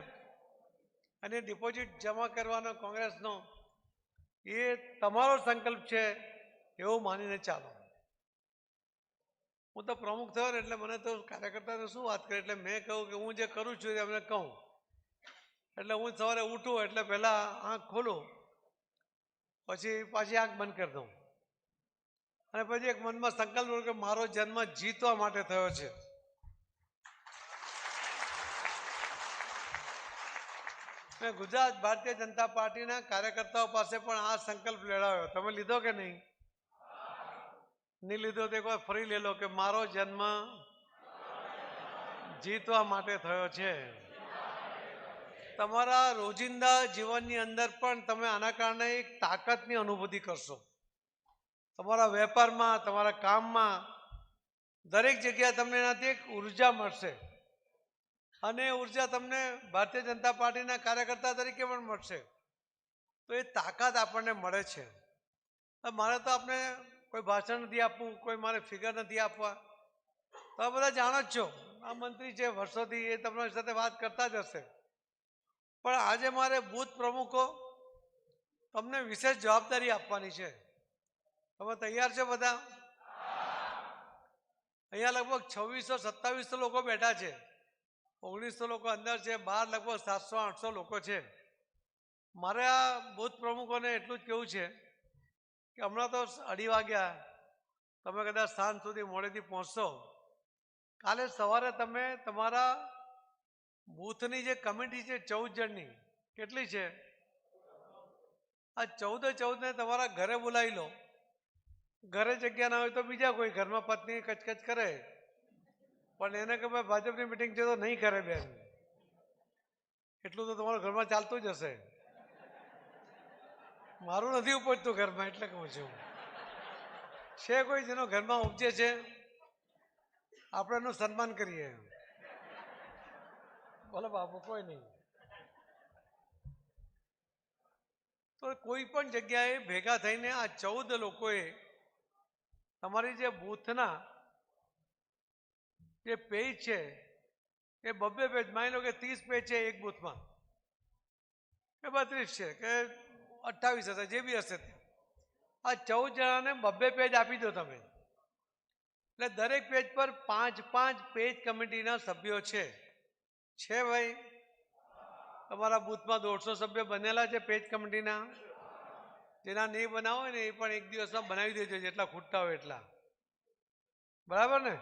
અને ડિપોઝિટ જમા કરવાનો કોંગ્રેસનો, એ તમારો સંકલ્પ છે એવું માનીને ચાલો. હું તો પ્રમુખ થયો ને એટલે મને તો કાર્યકર્તાને શું વાત કરે, એટલે મેં કહ્યું કે હું જે કરું છું એ એમને કહું. એટલે હું સવારે ઉઠું એટલે પહેલાં આંખ ખોલું, પછી પાછી આંખ બંધ કરી દઉં અને પછી એક મનમાં સંકલ્પ કરું કે મારો જન્મ જીતવા માટે થયો છે. મેં ગુજરાત ભારતીય જનતા પાર્ટીના કાર્યકર્તાઓ પાસે પણ આ સંકલ્પ લેવડાવ્યો. તમે લીધો કે નહીં? નહીં લીધો તો એકવાર ફરી લે લો કે મારો જન્મ જીતવા માટે થયો છે. તમારા રોજિંદા જીવનની અંદર પણ તમે આના કારણે એક તાકાતની અનુભૂતિ કરશો. તમારા વેપારમાં, તમારા કામમાં, દરેક જગ્યાએ તમને એનાથી એક ઉર્જા મળશે અને ઉર્જા તમને ભારતીય જનતા પાર્ટીના કાર્યકર્તા તરીકે પણ મળશે. તો એ તાકાત આપણને મળે છે. મારે તો આપણે કોઈ ભાષણ નથી આપવું, કોઈ મારે ફિગર નથી આપવા. તમે બધા જાણો જ છો, આ મંત્રી છે વર્ષોથી, એ તમારી સાથે વાત કરતા જ હશે. પણ આજે મારે બૂથ પ્રમુખો તમને વિશેષ જવાબદારી આપવાની છે. તમે તૈયાર છો બધા? અહીંયા લગભગ 2600-2700 લોકો બેઠા છે, 1900 લોકો અંદર છે, બહાર લગભગ 700-800 લોકો છે. મારે આ બૂથ પ્રમુખોને એટલું જ કહેવું છે કે હમણાં તો 2:30 વાગ્યા, તમે કદાચ સાંજ સુધી મોડેથી પહોંચશો. કાલે સવારે તમે તમારા બૂથની જે કમિટી છે 14 જણની, કેટલી છે? આ 14-14ને તમારા ઘરે બોલાવી લો. ઘરે જગ્યા ના હોય તો બીજા કોઈ ઘરમાં પત્ની કચકચ કરે, પણ એને કે ભાઈ ભાજપની મિટિંગ છે તો નહીં કરે બેન. એટલું તો તમારા ઘરમાં ચાલતું જ હશે. મારું નથી ઉપજતું ઘરમાં એટલે કહું છું. છે કોઈ જેનો ઘરમાં ઉપજે છે? આપણે એનું સન્માન કરીએ. બોલો બાપુ, કોઈ નહીં. તો કોઈ પણ જગ્યાએ ભેગા થઈને આ 14 લોકોએ તમારી જે બૂથના જે પેજ છે એ બબ્બે પેજ, માની લો કે 30 પેજ છે એક બૂથમાં, કે 32 છે કે 28 હશે, જે બી હશે તે. આ 14 જણાને બબ્બે પેજ આપી દો તમે, એટલે દરેક પેજ પર 5 પેજ કમિટીના સભ્યો છે ભાઈ? તમારા બૂથમાં 150 સભ્ય બનેલા છે પેજ કમિટીના? જેના નહીં બનાવો હોય ને એ પણ એક દિવસમાં બનાવી દેજો, જેટલા ખૂટતા હોય એટલા, બરાબર ને?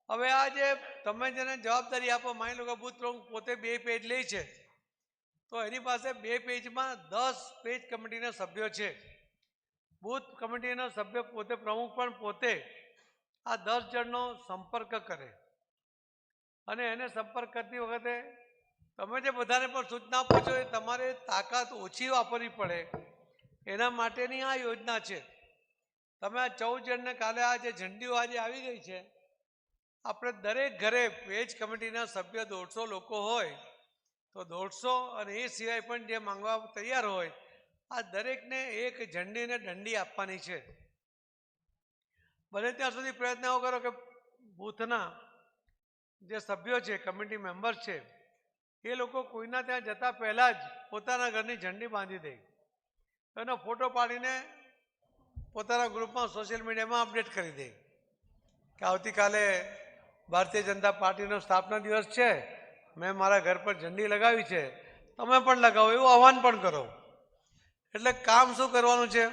હવે આ જે તમે જેને જવાબદારી આપો, માની લો કે બૂથ પ્રમુખ પોતે 2 પેજ લે છે, તો એની પાસે 2 પેજમાં 10 પેજ કમિટીના સભ્યો છે. બૂથ કમિટીના સભ્ય પોતે, પ્રમુખ પણ પોતે આ 10 જણનો સંપર્ક કરે, અને એને સંપર્ક કરતી વખતે તમે જે બધાને પણ સૂચના આપો છો એ તમારે તાકાત ઓછી વાપરવી પડે, એના માટેની આ યોજના છે. તમે આ 14 જણને કાલે આ જે ઝંડીઓ આજે આવી ગઈ છે, આપણે દરેક ઘરે પેજ કમિટીના સભ્ય 150 લોકો હોય તો 150, અને એ સિવાય પણ જે માંગવા તૈયાર હોય, આ દરેકને એક ઝંડીને દંડી આપવાની છે. બને ત્યાં સુધી પ્રયત્ન એવો કરો કે બૂથના જે સભ્યો છે, કમિટી મેમ્બર્સ છે, એ લોકો કોઈના ત્યાં જતા પહેલા જ પોતાના ઘરની ઝંડી બાંધી દે, એનો ફોટો પાડીને પોતાના ગ્રુપમાં, સોશિયલ મીડિયામાં અપડેટ કરી દે કે આવતીકાલે ભારતીય જનતા પાર્ટીનો સ્થાપના દિવસ છે, મેં મારા ઘર પર ઝંડી લગાવી છે, તમે પણ લગાવો, એવું આહવાન પણ કરો. એટલે કામ શું કરવાનું છે?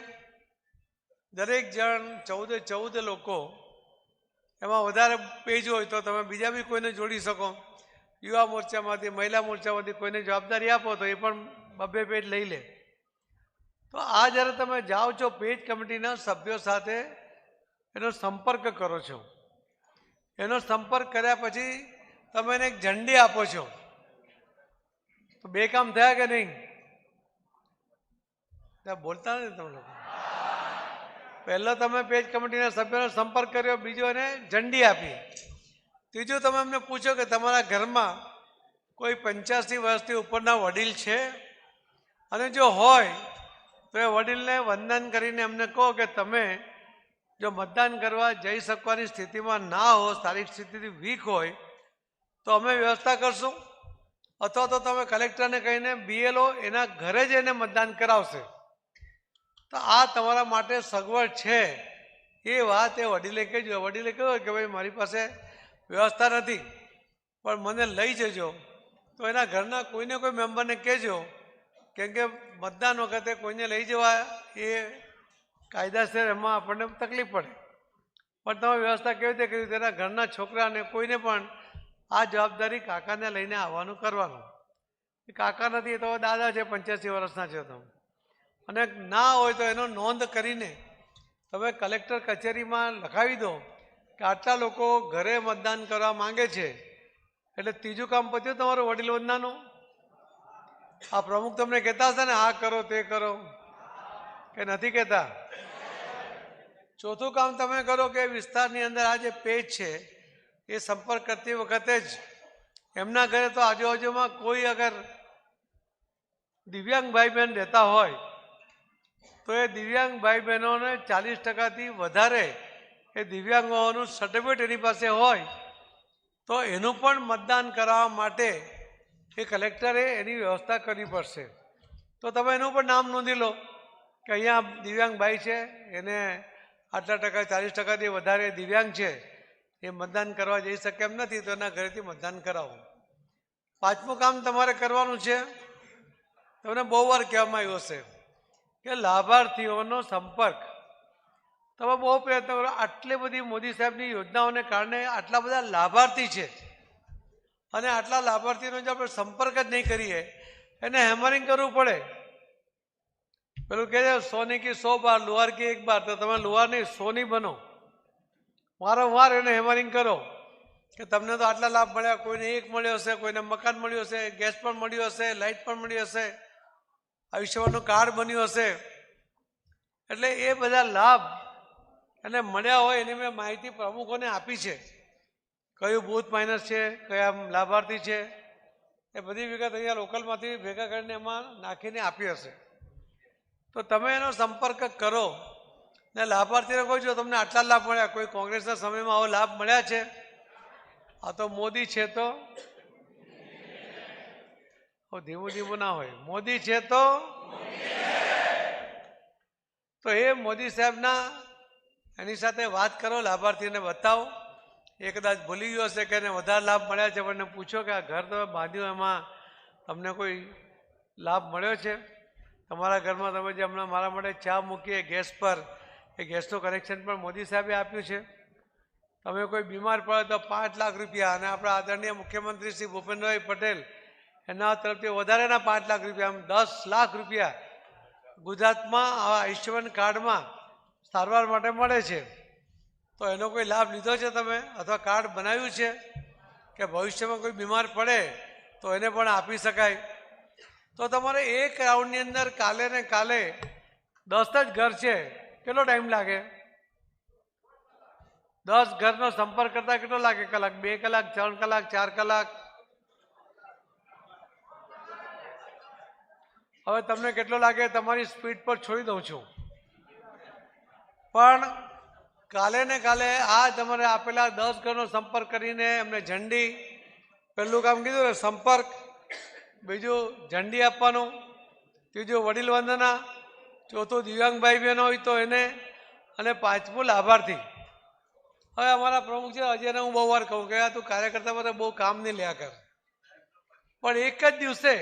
દરેક જણ 14 લોકો, એમાં વધારે પેજ હોય તો તમે બીજા બી કોઈને જોડી શકો. યુવા મોરચામાંથી, મહિલા મોરચામાંથી કોઈને જવાબદારી આપો તો એ પણ 2 પેજ લઈ લે. તો આ જ્યારે તમે જાઓ છો પેજ કમિટીના સભ્યો સાથે એનો સંપર્ક કરો છો, એનો સંપર્ક કર્યા પછી તમે એને એક ઝંડી આપો છો, તો 2 કામ થયા કે નહીં? ત્યાં બોલતા નથી તમે લોકો. પહેલો તમે પેજ કમિટીના સભ્યોનો સંપર્ક કર્યો, બીજો એને ઝંડી આપી, ત્રીજું તમે એમને પૂછો કે તમારા ઘરમાં કોઈ 85 વર્ષથી ઉપરના વડીલ છે? અને જો હોય તો એ વડીલને વંદન કરીને એમને કહો કે તમે જો મતદાન કરવા જઈ શકવાની સ્થિતિમાં ના હો, શારીરિક સ્થિતિથી વીક હોય તો અમે વ્યવસ્થા કરશું, અથવા તો તમે કલેક્ટરને કહીને BLO એના ઘરે જ એને મતદાન કરાવશે. તો આ તમારા માટે સગવડ છે, એ વાત એ વડીલે કહેજો. વડીલે કહ્યું કે ભાઈ મારી પાસે વ્યવસ્થા નથી પણ મને લઈ જજો, તો એના ઘરના કોઈને કોઈ મેમ્બરને કહેજો, કેમ કે મતદાન વખતે કોઈને લઈ જવા એ કાયદાસર એમાં આપણને તકલીફ પડે. પણ તમે વ્યવસ્થા કેવી રીતે કરી? તેના ઘરના છોકરાને કોઈને પણ આ જવાબદારી કાકાને લઈને આવવાનું કરવાનું. કાકા નથી તો દાદા છે, 85 વર્ષના છે તો, અને ના હોય તો એનો નોંધ કરીને તમે કલેક્ટર કચેરીમાં લખાવી દો કે આટલા લોકો ઘરે મતદાન કરવા માંગે છે. એટલે ત્રીજું કામ પત્યું તમારું વડીલ વંદનાનું. આ પ્રમુખ તમને કહેતા હશે ને આ કરો તે કરો, કે નથી કહેતા? ચોથું કામ તમે કરો કે વિસ્તારની અંદર આ જે પેજ છે એ સંપર્ક કરતી વખતે જ એમના ઘરે તો આજુબાજુમાં કોઈ અગર દિવ્યાંગ ભાઈ બહેન રહેતા હોય તો એ દિવ્યાંગ ભાઈ બહેનોને 40%થી વધારે એ દિવ્યાંગ હોવાનું સર્ટિફિકેટ એની પાસે હોય તો એનું પણ મતદાન કરાવવા માટે એ કલેક્ટરે એની વ્યવસ્થા કરવી પડશે. તો તમે એનું પણ નામ નોંધી લો કે અહીંયા દિવ્યાંગ ભાઈ છે, એને આટલા ટકા, 40%થી વધારે દિવ્યાંગ છે, એ મતદાન કરવા જઈ શકે એમ નથી, તો એના ઘરેથી મતદાન કરાવો. પાંચમું કામ તમારે કરવાનું છે, તમને બહુ વાર કહેવામાં આવ્યું હશે કે લાભાર્થીઓનો સંપર્ક. તમે બહુ પ્રયત્ન કરો, આટલી બધી મોદી સાહેબની યોજનાઓને કારણે આટલા બધા લાભાર્થી છે, અને આટલા લાભાર્થીનો જો આપણે સંપર્ક જ નહીં કરીએ, એને હેમરિંગ કરવું પડે. પેલું કહે છે 100 की 100 बार, લુહાર की 1 बार, તો તમે લુહાર નહીં 100 બનો. વારંવાર એને હેમરિંગ કરો કે તમને તો આટલા લાભ મળ્યા, કોઈને 1 મળ્યો હશે, કોઈને મકાન મળ્યું હશે, ગેસ પણ મળ્યું હશે, લાઇટ પણ મળી હશે, આયુષ્યમાનનું કાર્ડ બન્યું હશે. એટલે એ બધા લાભ એને મળ્યા હોય એની મેં માહિતી પ્રમુખોને આપી છે, કયું બૂથ માઇનસ છે, કયા લાભાર્થી છે, એ બધી વિગત અહીંયા લોકલમાંથી ભેગા કરીને એમાં નાખીને આપી હશે. તો તમે એનો સંપર્ક કરો ને લાભાર્થીને કહું છું તમને આટલા લાભ મળ્યા, કોઈ કોંગ્રેસના સમયમાં આવો લાભ મળ્યા છે? આ તો મોદી છે તો ધીમું ધીમું ના હોય, મોદી છે તો એ મોદી સાહેબના એની સાથે વાત કરો, લાભાર્થીને બતાવો. એ કદાચ ભૂલી ગયો હશે કે એને વધારે લાભ મળ્યા છે, પણ એને પૂછો કે આ ઘર તમે બાંધ્યું એમાં તમને કોઈ લાભ મળ્યો છે? તમારા ઘરમાં તમે જે હમણાં મારા માટે ચા મૂકીએ ગેસ પર, એ ગેસનું કનેક્શન પણ મોદી સાહેબે આપ્યું છે. તમે કોઈ બીમાર પડે તો 5 લાખ રૂપિયા, અને આપણા આદરણીય મુખ્યમંત્રી શ્રી ભૂપેન્દ્રભાઈ પટેલ એના તરફથી વધારેના 5 લાખ રૂપિયા, આમ 10 લાખ રૂપિયા ગુજરાતમાં આવા આયુષ્યમાન કાર્ડમાં સારવાર માટે મળે છે. તો એનો કોઈ લાભ લીધો છે તમે, અથવા કાર્ડ બનાવ્યું છે કે ભવિષ્યમાં કોઈ બીમાર પડે તો એને પણ આપી શકાય? તો તમારે એક રાઉન્ડની અંદર કાલે ને કાલે 10 જ ઘર છે, કેટલો ટાઈમ લાગે? 10 ઘરનો સંપર્ક કરતા કેટલો લાગે? કલાક, 2 કલાક, 3 કલાક, 4 કલાક? હવે તમને કેટલો લાગે? તમારી સ્પીડ પર છોડી દઉં છું, પણ કાલે ને કાલે આ તમારે આપેલા 10 ઘરનો સંપર્ક કરીને એમને ઝંડી, પહેલું કામ કીધું ને સંપર્ક, બીજું ઝંડી આપવાનું, ત્રીજું વડીલ વંદના, ચોથું દિવ્યાંગ ભાઈ બહેનો હોય તો એને, અને 5મું લાભાર્થી. હવે અમારા પ્રમુખ છે અજયને હું બહુ વાર કહું કે તું કાર્યકર્તા માટે બહુ કામ નહીં લ્યા કર, પણ એક જ દિવસે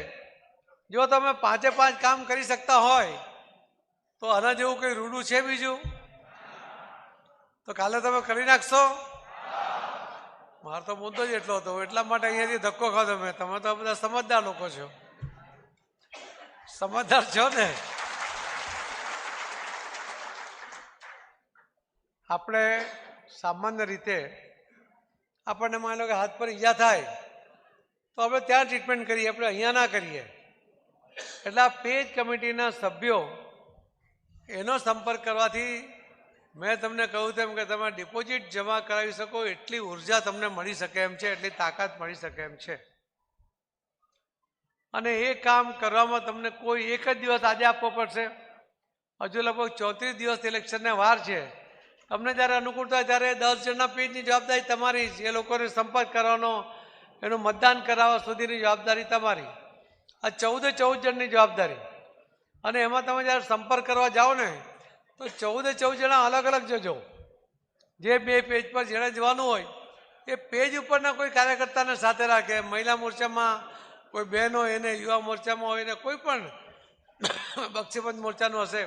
જો તમે 5 કામ કરી શકતા હોય તો આના જેવું કંઈ રૂડું છે બીજું? તો કાલે તમે કરી નાખશો? મારો તો મુદ્દો જ એટલો હતો, એટલા માટે અહીંયાથી ધક્કો ખાધો મેં. તમે તો બધા સમજદાર લોકો છો, સમજદાર છો ને? આપણે સામાન્ય રીતે આપણને માની લો કે હાથ પર ઈજા થાય તો આપણે ત્યાં ટ્રીટમેન્ટ કરીએ, આપણે અહીંયા ના કરીએ. એટલે આ પેજ કમિટીના સભ્યો એનો સંપર્ક કરવાથી મેં તમને કહ્યું તેમ કે તમે ડિપોઝિટ જમા કરાવી શકો એટલી ઉર્જા તમને મળી શકે એમ છે, એટલી તાકાત મળી શકે એમ છે. અને એ કામ કરવામાં તમને કોઈ એક જ દિવસ આજે આપવો પડશે, હજુ લગભગ 34 દિવસ ઇલેક્શનને વાર છે. તમને જ્યારે અનુકૂળ થાય ત્યારે 10 જણના પેજની જવાબદારી તમારી જ, એ લોકોને સંપર્ક કરવાનો, એનું મતદાન કરાવવા સુધીની જવાબદારી તમારી. આ 14 જણની જવાબદારી. અને એમાં તમે જ્યારે સંપર્ક કરવા જાઓ ને તો 14 જણા અલગ અલગ જજો. જે 2 પેજ પર જેણે જવાનું હોય એ પેજ ઉપરના કોઈ કાર્યકર્તાને સાથે રાખે. મહિલા મોરચામાં કોઈ બહેન હોય એને, યુવા મોરચામાં હોય ને કોઈ પણ બક્ષીપંચ મોરચાનું હશે,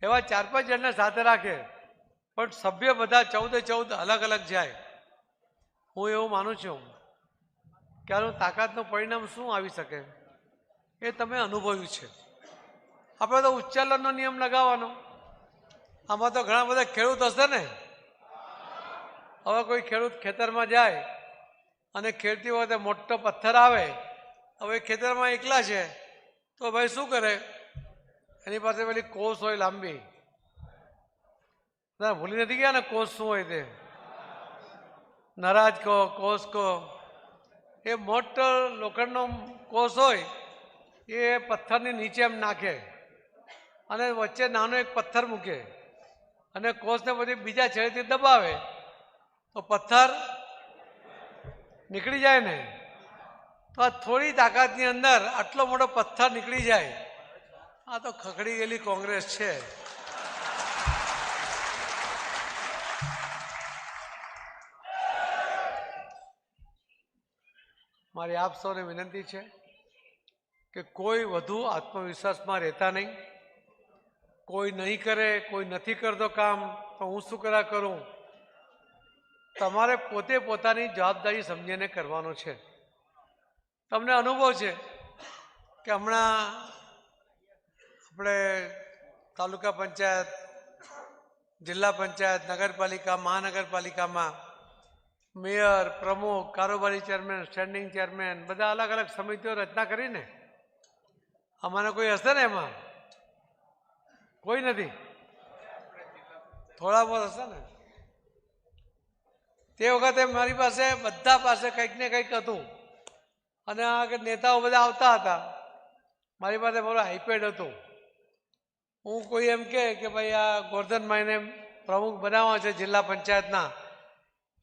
એવા 4-5 જણને સાથે રાખે, પણ સભ્ય બધા 14 અલગ અલગ જાય. હું એવું માનું છું કે આનું તાકાતનું પરિણામ શું આવી શકે એ તમે અનુભવ્યું છે. આપણે તો ઉચ્ચાલનનો નિયમ લગાવવાનો. આમાં તો ઘણા બધા ખેડૂત હશે ને, હવે કોઈ ખેડૂત ખેતરમાં જાય અને ખેડતી વખતે મોટો પથ્થર આવે, હવે ખેતરમાં એકલા છે તો ભાઈ શું કરે? એની પાસે પેલી કોસ હોય લાંબી, ભૂલી નથી ગયા ને કોસ શું હોય તે? નરાજ કહો, કોસ કહો. એ મોટો લોખંડનો કોસ હોય એ પથ્થરની નીચે એમ નાખે અને વચ્ચે નાનો એક પથ્થર મૂકે અને કોસને પછી બીજા છેડેથી દબાવે તો પથ્થર નીકળી જાય ને. તો આ થોડી તાકાતની અંદર આટલો મોટો પથ્થર નીકળી જાય, આ તો ખખડી ગયેલી કોંગ્રેસ છે. મારી આપ સૌને વિનંતી છે કે કોઈ વધુ આત્મવિશ્વાસમાં રહેતા નહીં. કોઈ નહીં કરે, કોઈ નથી કરતો કામ તો હું શું કરું? તમારે પોતે પોતાની જવાબદારી સમજીને કરવાનો છે. તમને અનુભવ છે કે હમણાં આપણે તાલુકા પંચાયત, જિલ્લા પંચાયત, નગરપાલિકા, મહાનગરપાલિકામાં મેયર, પ્રમુખ, કારોબારી ચેરમેન, સ્ટેન્ડિંગ ચેરમેન બધા અલગ અલગ સમિતિઓ રચના કરીને. આમાંને કોઈ હશે ને? એમાં કોઈ નથી, થોડા બહુ હશે ને. તે વખતે મારી પાસે બધા પાસે કંઈક ને કંઈક હતું અને આ નેતાઓ બધા આવતા હતા. મારી પાસે મારો આઈપેડ હતું, હું કોઈ એમ કે ભાઈ આ ગોરધનભાઈને પ્રમુખ બનાવવા છે જિલ્લા પંચાયતના,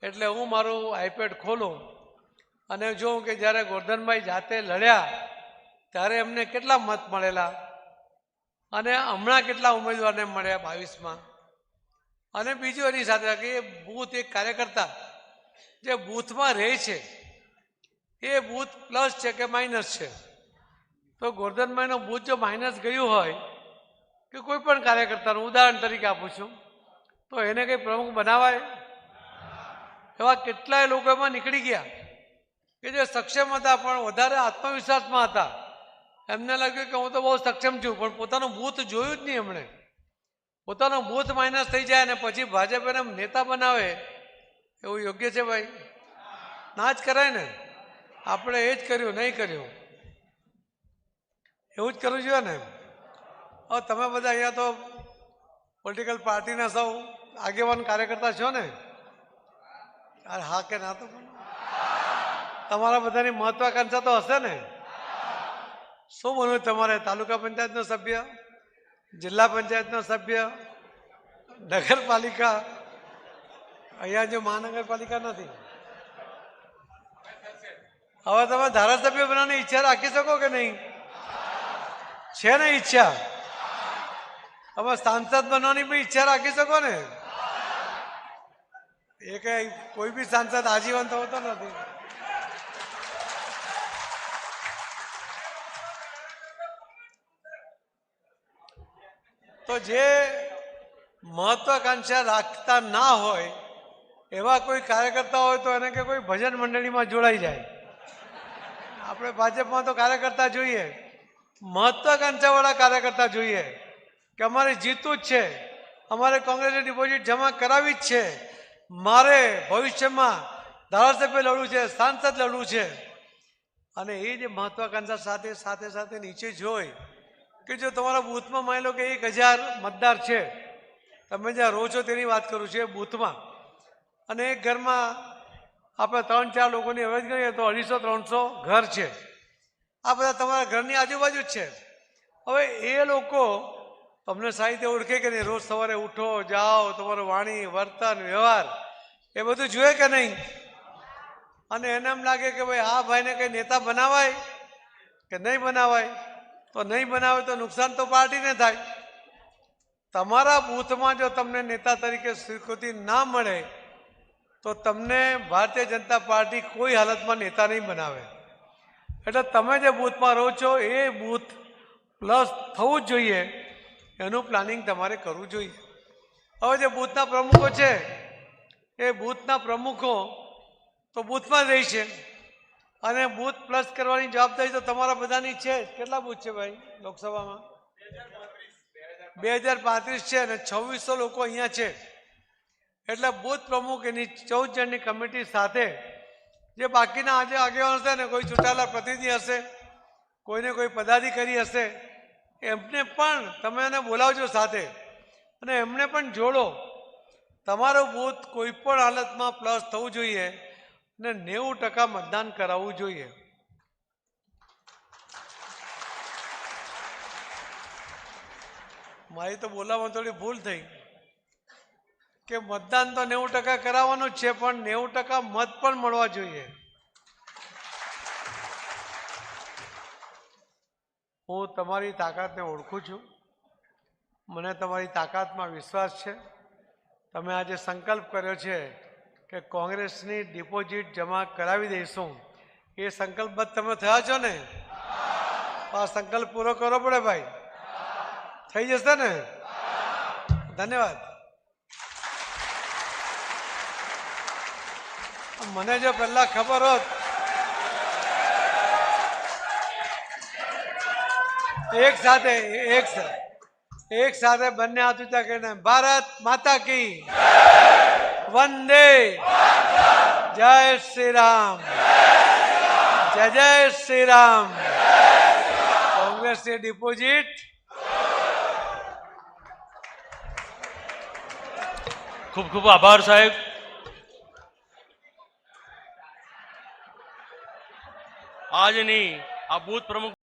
એટલે હું મારું આઈપેડ ખોલું અને જોઉં કે જ્યારે ગોરધનભાઈ જાતે લડ્યા ત્યારે એમને કેટલા મત મળેલા અને હમણાં કેટલા ઉમેદવારને મળ્યા 22માં. અને બીજું એની સાથે કે એ બૂથ એક કાર્યકર્તા જે બૂથમાં રહે છે એ બૂથ પ્લસ છે કે માઇનસ છે. તો ગોરધનભાઈનો બૂથ જો માઇનસ ગયું હોય કે કોઈ પણ કાર્યકર્તાનું ઉદાહરણ તરીકે આપું છું, તો એને કંઈ પ્રમુખ બનાવાય? એવા કેટલાય લોકો એમાં નીકળી ગયા કે જે સક્ષમ હતા પણ વધારે આત્મવિશ્વાસમાં હતા. એમને લાગ્યું કે હું તો બહુ સક્ષમ છું, પણ પોતાનું બૂથ જોયું જ નહીં એમણે. પોતાનું બૂથ માઇનસ થઈ જાય અને પછી ભાજપ એને નેતા બનાવે, એવું યોગ્ય છે ભાઈ? ના જ કરાય ને. આપણે એ જ કર્યું, નહીં કર્યું, એવું જ કરવું જોઈએ ને. હવે તમે બધા અહીંયા તો પોલિટિકલ પાર્ટીના સૌ આગેવાન કાર્યકર્તા છો ને? અરે હા કે ના? તો તમારા બધાની મહત્વાકાંક્ષા તો હશે ને. શું બનવું તમારે? તાલુકા પંચાયતનો સભ્ય, જિલ્લા પંચાયતનો સભ્ય, નગરપાલિકા? અહીંયા જો મહાનગરપાલિકા નથી. હવે તમે ધારાસભ્ય બનવાની ઈચ્છા રાખી શકો કે નહીં? છે ને ઈચ્છા? હવે સાંસદ બનવાની બી ઈચ્છા રાખી શકો ને? એ કઈ કોઈ બી સાંસદ આજીવન તો હોતો નથી. તો જે મહત્વાકાંક્ષા રાખતા ના હોય એવા કોઈ કાર્યકર્તા હોય તો એને કે કોઈ ભજન મંડળીમાં જોડાઈ જાય. આપણે ભાજપમાં તો કાર્યકર્તા જોઈએ, મહત્વાકાંક્ષાવાળા કાર્યકર્તા જોઈએ કે અમારે જીતવું જ છે, અમારે કોંગ્રેસની ડિપોઝિટ જમા કરાવી જ છે, મારે ભવિષ્યમાં ધારાસભ્ય લડવું છે, સાંસદ લડવું છે. અને એ જે મહત્વાકાંક્ષા સાથે સાથે સાથે નીચે જોઈ કે જો તમારા બૂથમાં માની લો કે 1000 મતદાર છે, તમે જ્યાં રહો છો તેની વાત કરું છું, એ બૂથમાં, અને એક ઘરમાં આપણે 3-4 લોકોની અવેજ કરીએ તો 250-300 ઘર છે. આ બધા તમારા ઘરની આજુબાજુ જ છે. હવે એ લોકો તમને સારી રીતે ઓળખે કે નહીં? રોજ સવારે ઉઠો, જાઓ, તમારું વાણી, વર્તન, વ્યવહાર એ બધું જોઈએ કે નહીં? અને એને એમ લાગે કે ભાઈ આ ભાઈને કંઈ નેતા બનાવાય કે નહીં બનાવાય? તો નહીં બનાવે તો નુકસાન તો પાર્ટીને થાય. તમારા બૂથમાં જો તમને નેતા તરીકે સ્વીકૃતિ ના મળે તો તમને ભારતીય જનતા પાર્ટી કોઈ હાલતમાં નેતા નહીં બનાવે. એટલે તમે જે બૂથમાં રહો છો એ બૂથ પ્લસ થવું જ જોઈએ, એનું પ્લાનિંગ તમારે કરવું જોઈએ. હવે જે બૂથના પ્રમુખો છે એ બૂથના પ્રમુખો તો બૂથમાં જ રહી છે અને બૂથ પ્લસ કરવાની જવાબદારી તો તમારા બધાની છે. કેટલા બૂથ છે ભાઈ લોકસભામાં? 2035 છે અને 2600 લોકો અહીંયા છે. એટલે બૂથ પ્રમુખ એની 14 જણની કમિટી સાથે જે બાકીના આજે આગેવાનો હશે ને, કોઈ ચૂંટાયેલા પ્રતિનિધિ હશે, કોઈને કોઈ પદાધિકારી હશે, એમને પણ તમે એને બોલાવજો સાથે અને એમને પણ જોડો. તમારું બૂથ કોઈ પણ હાલતમાં પ્લસ થવું જોઈએ અને 90% મતદાન કરાવવું જોઈએ. મારી તો બોલાવવામાં થોડી ભૂલ થઈ કે મતદાન તો 90% કરાવવાનું જ છે, પણ 90% મત પણ મળવા જોઈએ. હું તમારી તાકાતને ઓળખું છું, મને તમારી તાકાતમાં વિશ્વાસ છે. તમે આજે સંકલ્પ કર્યો છે કે કોંગ્રેસની ડિપોઝિટ જમા કરાવી દઈશું, એ સંકલ્પબદ્ધ તમે થયા છો ને? આ સંકલ્પ પૂરો કરવો પડે ભાઈ. થઈ જશે ને? ધન્યવાદ. મને જો પહેલા ખબર હોત, એક સાથે બંને હાથ ઊંચા કરીને ભારત માતા કી વંદે, જય શ્રી રામ, જય જય શ્રી રામ. કોંગ્રેસની ડિપોઝિટ ખૂબ ખૂબ આભાર સાહેબ. આજની આ બૂથ પ્રમુખ